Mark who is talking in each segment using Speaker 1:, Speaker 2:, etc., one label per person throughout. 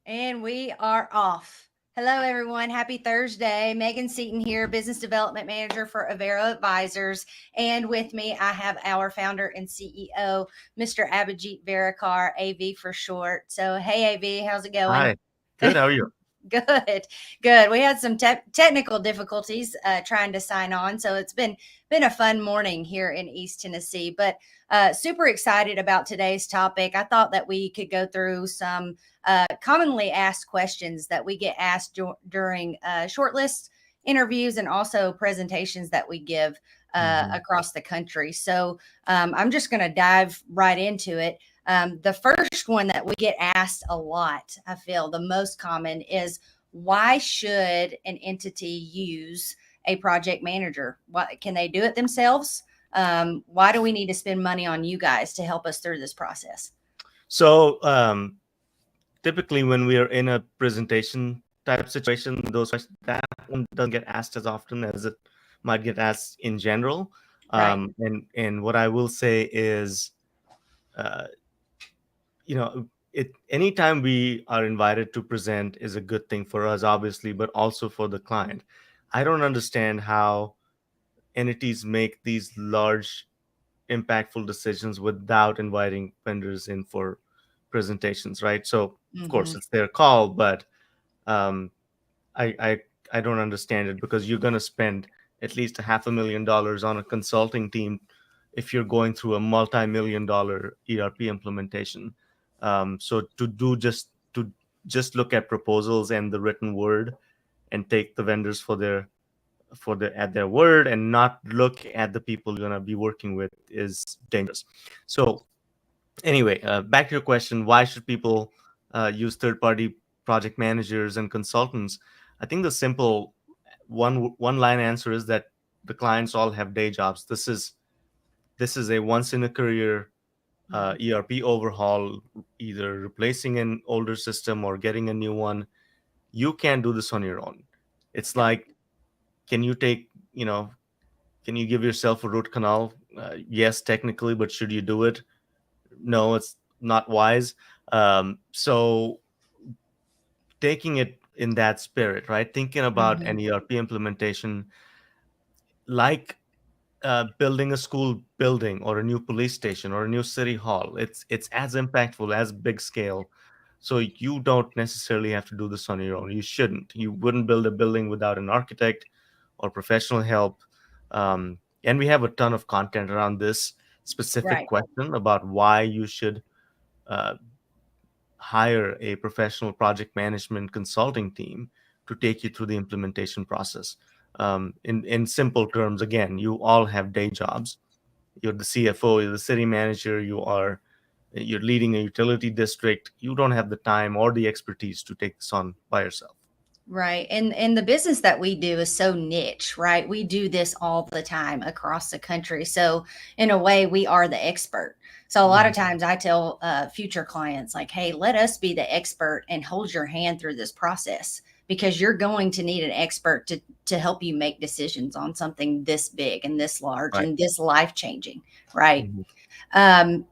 Speaker 1: And we are off. Hello, everyone. Happy Thursday. Megan Seaton here, Business Development Manager for Avero Advisors. And with me, I have our founder and CEO, Mr. Abhijit Varakar, AV for short. So, hey, AV, how's it going?
Speaker 2: Hi, good. How are you?
Speaker 1: Good, good. We had some technical difficulties trying to sign on, so it's been a fun morning here in East Tennessee. But super excited about today's topic. I thought that we could go through some commonly asked questions that we get asked during shortlist interviews and also presentations that we give
Speaker 2: Mhm.
Speaker 1: across the country. So I'm just going to dive right into it. The first one that we get asked a lot, I feel the most common is why should an entity use a project manager? What can they do it themselves? Why do we need to spend money on you guys to help us through this process?
Speaker 2: So, typically, when we are in a presentation type situation, those questions that one doesn't get asked as often as it might get asked in general.
Speaker 1: Right.
Speaker 2: And what I will say is, uh, anytime we are invited to present is a good thing for us, obviously, but also for the client. I don't understand how entities make these large impactful decisions without inviting vendors in for presentations, right? So of course
Speaker 1: Hmm.
Speaker 2: it's their call, but um, I don't understand it because you're going to spend at least $500,000 on a consulting team if you're going through a multi-million dollar ERP implementation. So to just look at proposals and the written word and take the vendors for their at their word and not look at the people you're going to be working with is dangerous. So anyway, back to your question, why should people use third party project managers and consultants? I think the simple one line answer is that the clients all have day jobs. This is a once in a career ERP overhaul, either replacing an older system or getting a new one. You can't do this on your own. It's
Speaker 1: Yep.
Speaker 2: like, can you take, you know, can you give yourself a root canal? Yes, technically, but should you do it? No, it's not wise. So taking it in that spirit, right? Thinking about
Speaker 1: Hmm.
Speaker 2: an ERP implementation like building a school building or a new police station or a new city hall. It's as impactful as big scale. So you don't necessarily have to do this on your own. You shouldn't. You wouldn't build a building without an architect or professional help. And we have a ton of content around this specific
Speaker 1: Right.
Speaker 2: question about why you should uh, hire a professional project management consulting team to take you through the implementation process. In simple terms, again, you all have day jobs. You're the CFO, you're the city manager, you're leading a utility district. You don't have the time or the expertise to take this on by yourself.
Speaker 1: Right. And the business that we do is so niche, right? We do this all the time across the country. So in a way, we are the expert. So a lot of
Speaker 2: Mhm.
Speaker 1: times I tell future clients like, hey, let us be the expert and hold your hand through this process because you're going to need an expert to help you make decisions on something this big and this large
Speaker 2: Right.
Speaker 1: and this life changing, right?
Speaker 2: Mhm.
Speaker 1: Um,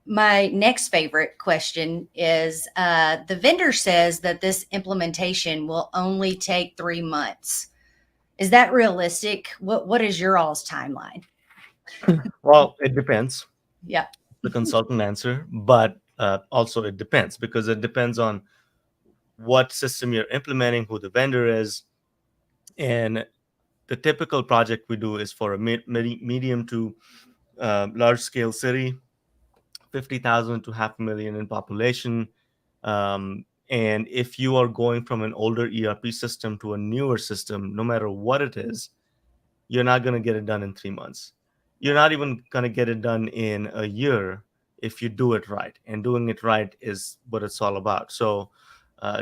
Speaker 1: my next favorite question is the vendor says that this implementation will only take 3 months. Is that realistic? What is your all's timeline?
Speaker 2: Well, it depends.
Speaker 1: Yeah.
Speaker 2: The consultant answer, but also it depends because it depends on what system you're implementing, who the vendor is, and the typical project we do is for a medium to large scale city, 50,000 to 500,000 in population. And if you are going from an older ERP system to a newer system, no matter what it is, you're not going to get it done in 3 months. You're
Speaker 1: Right.
Speaker 2: not even going to get it done in a year if you do it right. And doing it right is what it's all about. So,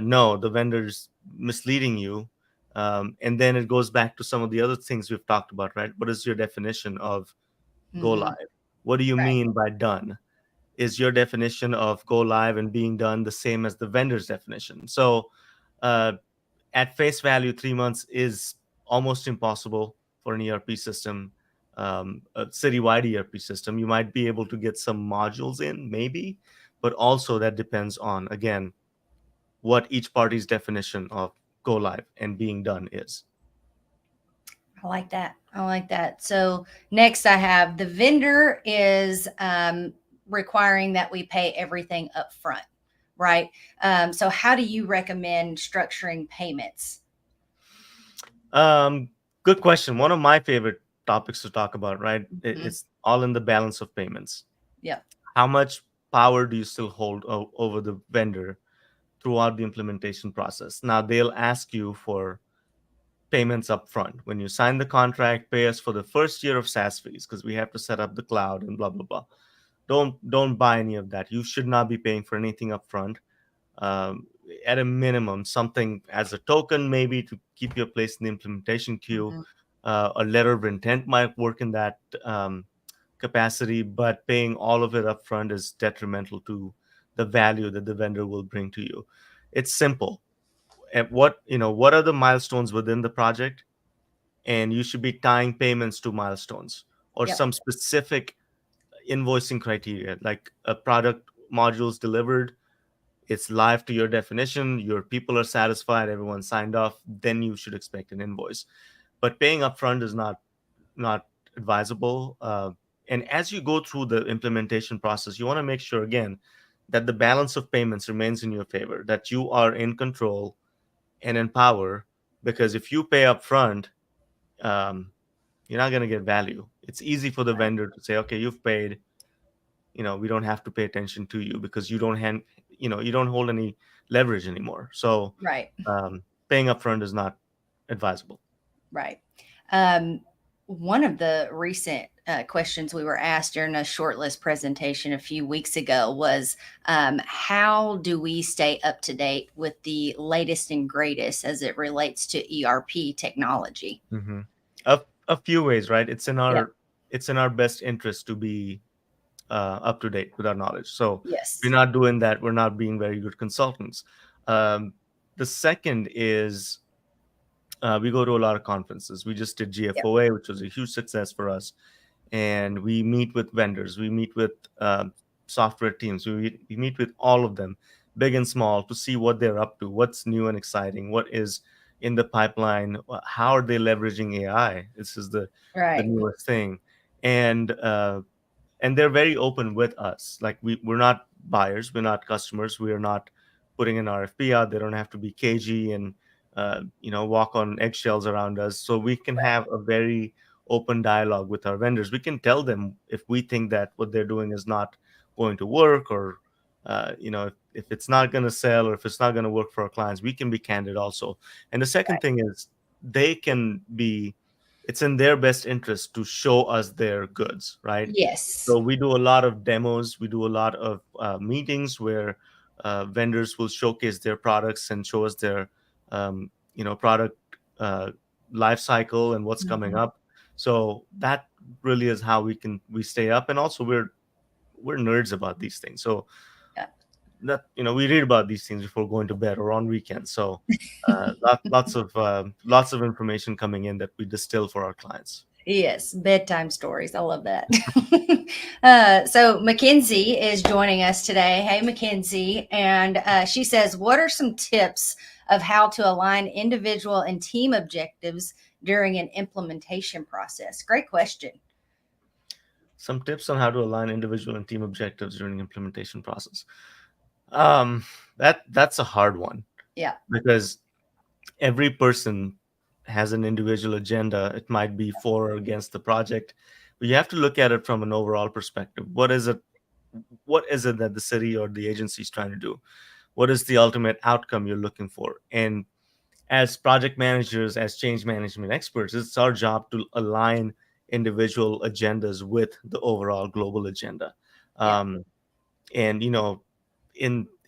Speaker 2: no, the vendor's misleading you. And then it goes back to some of the other things we've talked about, right? What is your definition of go
Speaker 1: Hmm.
Speaker 2: live? What do you
Speaker 1: Right.
Speaker 2: mean by done? Is your definition of go live and being done the same as the vendor's definition? So, uh, at face value, 3 months is almost impossible for an ERP system, a citywide ERP system. You might be able to get some modules in, maybe, but also that depends on, again, what each party's definition of go live and being done is.
Speaker 1: I like that. I like that. So next I have the vendor is requiring that we pay everything up front, right? So how do you recommend structuring payments?
Speaker 2: Good question. One of my favorite topics to talk about, right?
Speaker 1: Mhm.
Speaker 2: It's all in the balance of payments.
Speaker 1: Yep.
Speaker 2: How much power do you still hold over the vendor throughout the implementation process? Now, they'll ask you for payments up front. When you sign the contract, pay us for the first year of SaaS fees because we have to set up the cloud and blah, blah, blah. Don't buy any of that. You should not be paying for anything up front. um, at a minimum, something as a token, maybe to keep your place in the implementation queue.
Speaker 1: Mhm.
Speaker 2: A letter of intent might work in that capacity, but paying all of it up front is detrimental to the value that the vendor will bring to you. It's simple. And what are the milestones within the project? And you should be tying payments to milestones or
Speaker 1: Yep.
Speaker 2: some specific invoicing criteria, like a product modules delivered, it's live to your definition, your people are satisfied, everyone signed off, then you should expect an invoice. But paying upfront is not advisable. And as you go through the implementation process, you want to make sure again that the balance of payments remains in your favor, that you are in control and in power. Because if you pay upfront, um, you're not going to get value. It's easy for the
Speaker 1: Right.
Speaker 2: vendor to say, okay, you've paid, we don't have to pay attention to you because you don't hold any leverage anymore. So
Speaker 1: Right.
Speaker 2: paying upfront is not advisable.
Speaker 1: Right. Um, One of the recent questions we were asked during a shortlist presentation a few weeks ago was how do we stay up to date with the latest and greatest as it relates to ERP technology?
Speaker 2: Hmm. A few ways, right?
Speaker 1: Yep.
Speaker 2: It's in our best interest to be up to date with our knowledge. So we're
Speaker 1: Yes.
Speaker 2: not doing that. We're not being very good consultants. Um, the second is we go to a lot of conferences. We just did
Speaker 1: Yep.
Speaker 2: GFOA, which was a huge success for us, and we meet with vendors, we meet with software teams, we meet with all of them, big and small, to see what they're up to, what's new and exciting, what is in the pipeline, how are they leveraging AI. This is the
Speaker 1: Right.
Speaker 2: newest thing. And they're very open with us. Like we're not buyers, we're not customers, we're not putting an RFP out. They don't have to be cagey and walk on eggshells around us. So we can
Speaker 1: Right.
Speaker 2: have a very open dialogue with our vendors. We can tell them if we think that what they're doing is not going to work, or if it's not going to sell, or if it's not going to work for our clients. We can be candid also. And the second
Speaker 1: Right.
Speaker 2: thing is they can be, it's in their best interest to show us their goods, right?
Speaker 1: Yes.
Speaker 2: So we do a lot of demos. We do a lot of meetings where vendors will showcase their products and show us their product uh, life cycle and what's coming
Speaker 1: Mhm.
Speaker 2: up. So that really is how we stay up. And also we're nerds about these things. So
Speaker 1: Yeah.
Speaker 2: that we read about these things before going to bed or on weekends. So lots of information coming in that we distill for our clients.
Speaker 1: Yes, bedtime stories. I love that. So Mackenzie is joining us today. Hey, Mackenzie. And she says, what are some tips of how to align individual and team objectives during an implementation process? Great question.
Speaker 2: Some tips on how to align individual and team objectives during the implementation process. Um, that's a hard one
Speaker 1: Yeah.
Speaker 2: because every person has an individual agenda. It might be for or against the project, but you have to look at it from an overall perspective. What is it that the city or the agency is trying to do? What is the ultimate outcome you're looking for? And as project managers, as change management experts, it's our job to align individual agendas with the overall global agenda.
Speaker 1: Yeah.
Speaker 2: um, and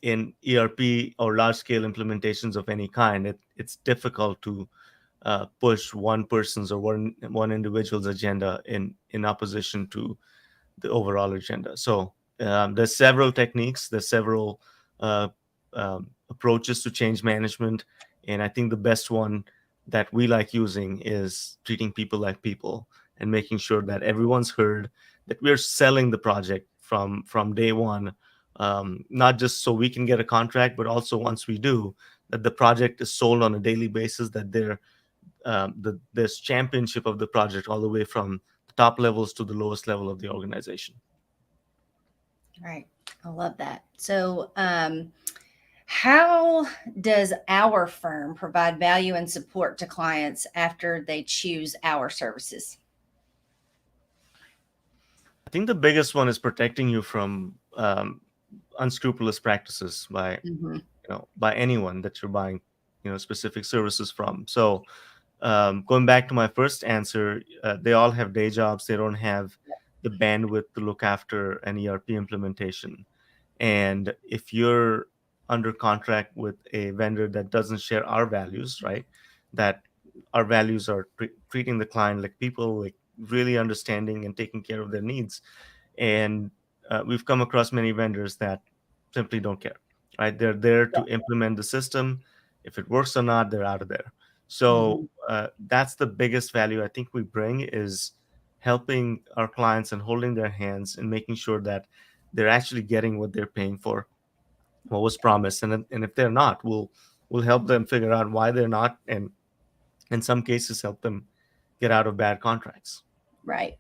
Speaker 2: in ERP or large scale implementations of any kind, it's difficult to push one person's or one individual's agenda in opposition to the overall agenda. So there's several techniques, there's several uh, approaches to change management, and I think the best one that we like using is treating people like people and making sure that everyone's heard, that we're selling the project from day one, not just so we can get a contract, but also once we do, that the project is sold on a daily basis, that there's championship of the project all the way from the top levels to the lowest level of the organization.
Speaker 1: Right. I love that. So, how does our firm provide value and support to clients after they choose our services?
Speaker 2: I think the biggest one is protecting you from unscrupulous practices by
Speaker 1: Mhm.
Speaker 2: by anyone that you're buying specific services from. So going back to my first answer, they all have day jobs. They don't have the bandwidth to look after an ERP implementation. And if you're under contract with a vendor that doesn't share our values, right? That our values are treating the client like people, like really understanding and taking care of their needs. And we've come across many vendors that simply don't care, right? They're there to implement the system. If it works or not, they're out of there. So
Speaker 1: Mhm.
Speaker 2: that's the biggest value I think we bring, is helping our clients and holding their hands and making sure that they're actually getting what they're paying for, what was promised. And if they're not, we'll help them figure out why they're not, and in some cases help them get out of bad contracts.
Speaker 1: Right.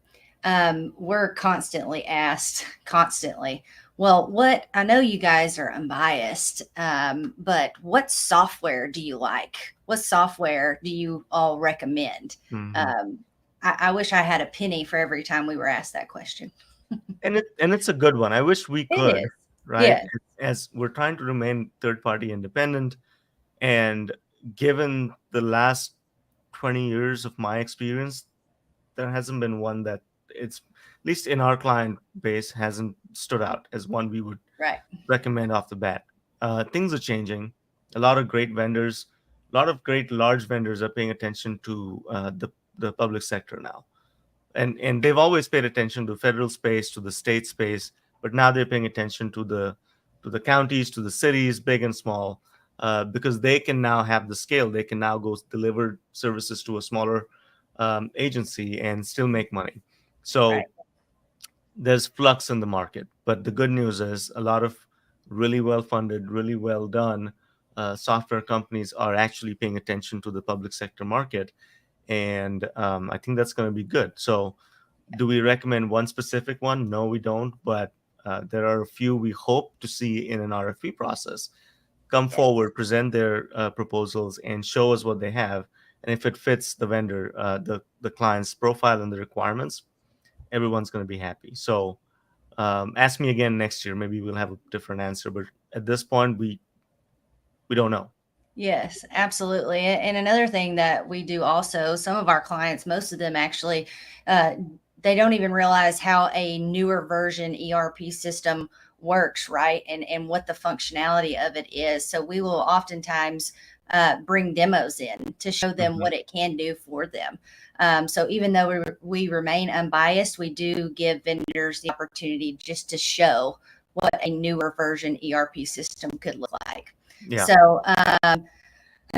Speaker 1: We're constantly asked, constantly, well, I know you guys are unbiased, but what software do you like? What software do you all recommend?
Speaker 2: Hmm.
Speaker 1: Um, I wish I had a penny for every time we were asked that question.
Speaker 2: And it's a good one. I wish we
Speaker 1: It
Speaker 2: could,
Speaker 1: is.
Speaker 2: right?
Speaker 1: Yes.
Speaker 2: As we're trying to remain third party independent, and given the last 20 years of my experience, there hasn't been one that, it's at least in our client base, hasn't stood out as one we would
Speaker 1: Right.
Speaker 2: recommend off the bat. Things are changing. A lot of great vendors, a lot of great large vendors are paying attention to the public sector now, and they've always paid attention to federal space, to the state space, but now they're paying attention to the counties, to the cities, big and small, because they can now have the scale. They can now go deliver services to a smaller agency and still make money.
Speaker 1: Right.
Speaker 2: So there's flux in the market, but the good news is a lot of really well funded, really well done software companies are actually paying attention to the public sector market, and I think that's going to be good. So do we recommend one specific one? No, we don't. But there are a few we hope to see in an RFP process come
Speaker 1: Yes.
Speaker 2: forward, present their proposals, and show us what they have. And if it fits the vendor, the client's profile and the requirements, everyone's going to be happy. So ask me again next year. Maybe we'll have a different answer. But at this point, we don't know.
Speaker 1: Yes, absolutely. And another thing that we do also, some of our clients, most of them actually, uh, they don't even realize how a newer version ERP system works, right? And what the functionality of it is. So we will oftentimes bring demos in to show them
Speaker 2: Mhm.
Speaker 1: what it can do for them. So even though we remain unbiased, we do give vendors the opportunity just to show what a newer version ERP system could look like.
Speaker 2: Yeah.
Speaker 1: So,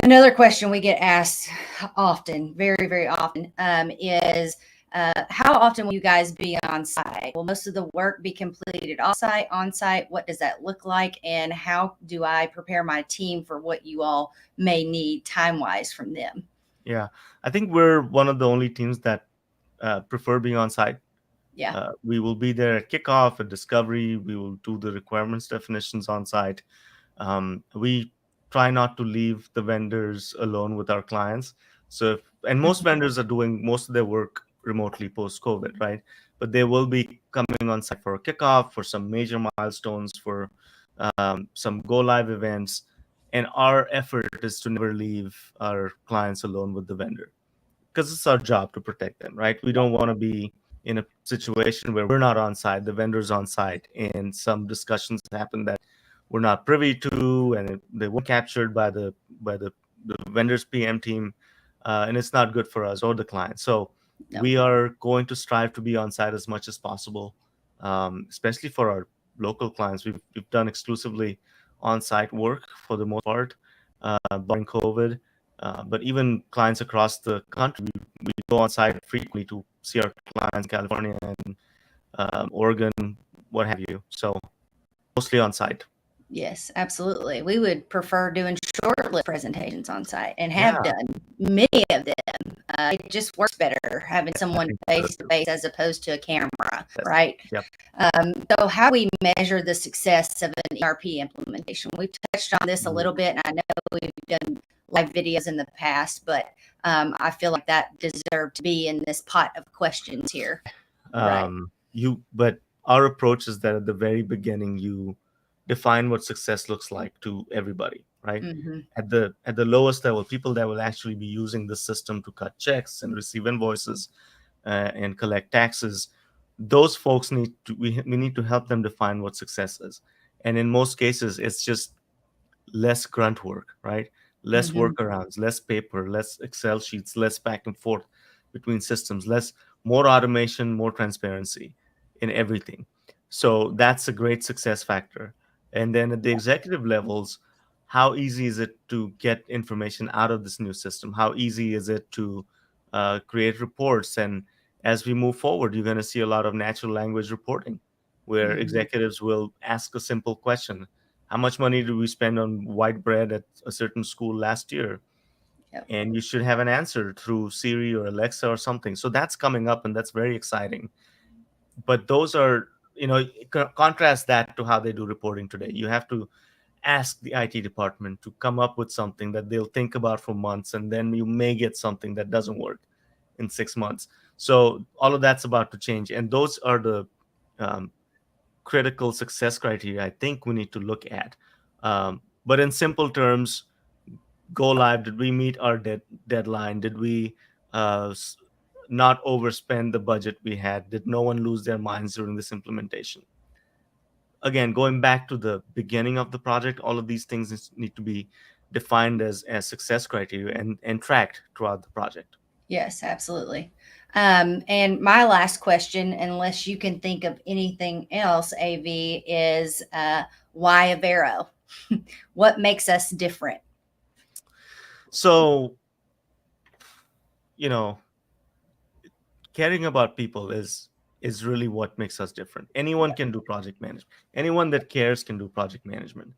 Speaker 1: another question we get asked often, very, very often, is how often will you guys be on site? Will most of the work be completed off-site, on-site? What does that look like? And how do I prepare my team for what you all may need time-wise from them?
Speaker 2: Yeah. I think we're one of the only teams that prefer being on site.
Speaker 1: Yeah.
Speaker 2: We will be there at kickoff, at discovery. We will do the requirements definitions on site. We try not to leave the vendors alone with our clients. And most vendors are doing most of their work remotely post COVID, right? But they will be coming on site for a kickoff, for some major milestones, for some go live events. And our effort is to never leave our clients alone with the vendor, because it's our job to protect them, right? We don't want to be in a situation where we're not on site, the vendor's on site, and some discussions happen that we're not privy to, and they weren't captured by the vendor's PM team, and it's not good for us or the client. So
Speaker 1: No.
Speaker 2: we are going to strive to be on site as much as possible, especially for our local clients. We've done exclusively on-site work for the most part, barring COVID. But even clients across the country, we go on site frequently to see our clients in California and Oregon, what have you. So mostly on site.
Speaker 1: Yes, absolutely. We would prefer doing shortlist presentations on site and have
Speaker 2: Yeah,
Speaker 1: done many of them. It just works better having
Speaker 2: I
Speaker 1: someone
Speaker 2: think so
Speaker 1: face to
Speaker 2: too.
Speaker 1: face as opposed to a camera,
Speaker 2: Yes.
Speaker 1: right?
Speaker 2: Yep.
Speaker 1: So, how do we measure the success of an ERP implementation? We've touched on this a little bit, and I know we've done live videos in the past, but I feel like that deserved to be in this pot of questions here. Right.
Speaker 2: But our approach is that at the very beginning, you define what success looks like to everybody, right?
Speaker 1: Mm-hmm.
Speaker 2: At the lowest level, people that will actually be using the system to cut checks and receive invoices and collect taxes, those folks we need to help them define what success is. And in most cases, it's just less grunt work, right? Less
Speaker 1: Mm-hmm.
Speaker 2: workarounds, less paper, less Excel sheets, less back and forth between systems, more automation, more transparency in everything. So that's a great success factor. And then at the executive levels, how easy is it to get information out of this new system? How easy is it to create reports? And as we move forward, you're going to see a lot of natural language reporting where
Speaker 1: Mm-hmm.
Speaker 2: executives will ask a simple question: how much money did we spend on white bread at a certain school last year?
Speaker 1: Yep.
Speaker 2: And you should have an answer through Siri or Alexa or something. So that's coming up, and that's very exciting. But those are, contrast that to how they do reporting today. You have to ask the IT department to come up with something that they'll think about for months, and then you may get something that doesn't work in 6 months. So all of that's about to change, and those are the um, critical success criteria I think we need to look at. But in simple terms, go live. Did we meet our deadline? Did we uh, s- not overspend the budget we had? Did no one lose their minds during this implementation? Again, going back to the beginning of the project, all of these things need to be defined as success criteria and tracked throughout the project.
Speaker 1: Yes, absolutely. And my last question, unless you can think of anything else, AV, is why Avero? What makes us different?
Speaker 2: So, you know, caring about people is really what makes us different. Anyone
Speaker 1: Yep.
Speaker 2: can do project management. Anyone that cares can do project management.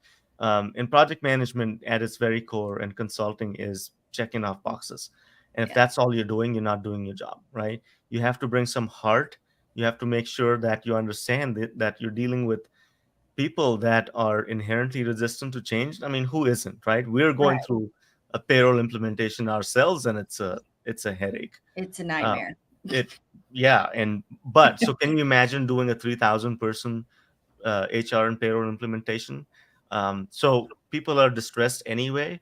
Speaker 2: In project management, at its very core, and consulting is checking off boxes. And if
Speaker 1: Yeah.
Speaker 2: that's all you're doing, you're not doing your job, right? You have to bring some heart. You have to make sure that you understand that you're dealing with people that are inherently resistant to change. I mean, who isn't, right? We're going
Speaker 1: Right.
Speaker 2: through a payroll implementation ourselves, and it's a headache.
Speaker 1: It's a
Speaker 2: Uh,
Speaker 1: nightmare.
Speaker 2: it yeah, and but so can you imagine doing a 3,000 person HR and payroll implementation? So people are distressed anyway,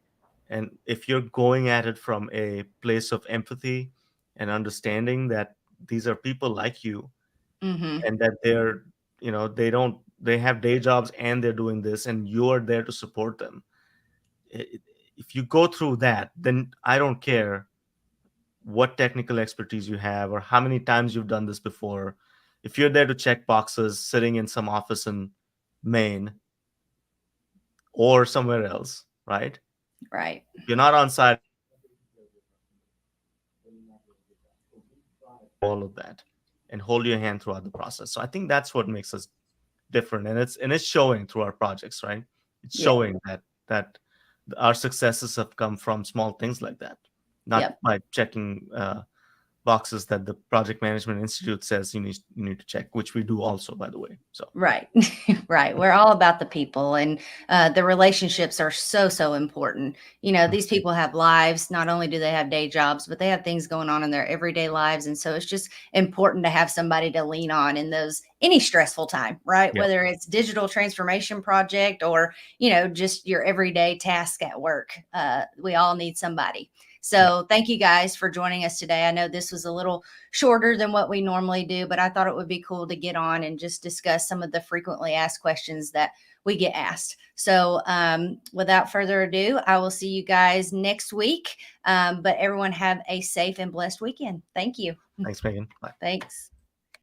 Speaker 2: and if you're going at it from a place of empathy and understanding that these are people like you,
Speaker 1: Mm-hmm.
Speaker 2: and that they're, they have day jobs and they're doing this, and you're there to support them. If you go through that, then I don't care what technical expertise you have or how many times you've done this before. If you're there to check boxes sitting in some office in Maine or somewhere else, right?
Speaker 1: Right.
Speaker 2: If you're not on site, all of that and hold your hand throughout the process. So I think that's what makes us different, and it's showing through our projects, right? It's
Speaker 1: Yeah.
Speaker 2: showing that our successes have come from small things like that, not
Speaker 1: Yep.
Speaker 2: by checking boxes that the project management institute says you need to check, which we do also, by the way. So
Speaker 1: Right. Right. We're all about the people, and the relationships are so, so important. These people have lives. Not only do they have day jobs, but they have things going on in their everyday lives. And so it's just important to have somebody to lean on in any stressful time, right?
Speaker 2: yeah,
Speaker 1: Whether it's digital transformation project or, just your everyday task at work. We all need somebody.
Speaker 2: yeah,
Speaker 1: So thank you guys for joining us today. I know this was a little shorter than what we normally do, but I thought it would be cool to get on and just discuss some of the frequently asked questions that we get asked. So without further ado, I will see you guys next week. But everyone have a safe and blessed weekend. Thank you.
Speaker 2: thanks, Megan. Bye.
Speaker 1: Thanks.